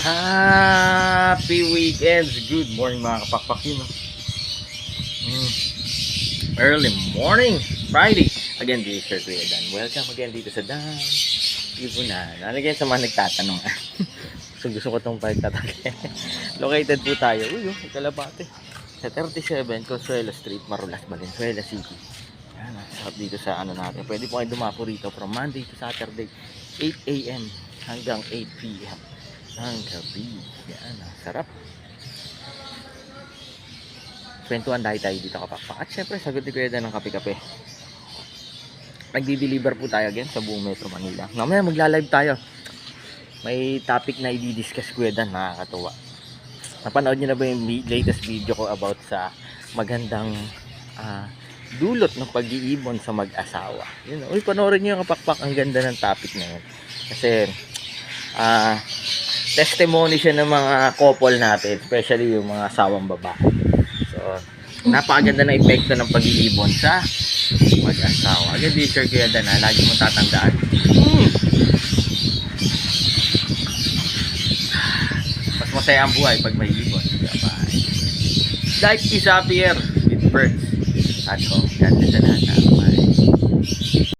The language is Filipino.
Happy weekends! Good morning mga kapakpak yun. Early morning, Friday. Again, this is Sir Kuya Dan. Welcome again dito sa Dan Ibunan. Again sa mga nagtatanong. gusto ko itong pagtatagay. Located po tayo. Kalabate. Sa 37 Consuelo Street, Marulas, Valenzuela City. Yan, sarap dito sa natin. Pwede po kayo dumapo rito from Monday to Saturday, 8 a.m. hanggang 8 p.m. ang gabi. Yan, sarap. Kwentuhan dahil tayo dito kapakpak. At syempre, sagot ni Kuya Dan ng kape-kape. Nagdi-deliver po tayo again sa buong Metro Manila. Mamaya magla-live tayo. May topic na i-discuss Kuya Dan, nakakatuwa. Napanood niyo na ba yung latest video ko about sa magandang dulot ng pag-iibon sa mag-asawa? Yun, panoorin niyo yung kapakpak. Ang ganda ng topic na yun. Kasi, testimony siya ng mga couple natin, especially yung mga asawang babae. So, napakaganda na epekto ng pag-iibon sa mag-asawa. Again, this Sir Kuya Dan, lagi mong tatandaan. Mas masaya ang buhay pag may ibon. Life is happier with birds at home. God bless the lahat.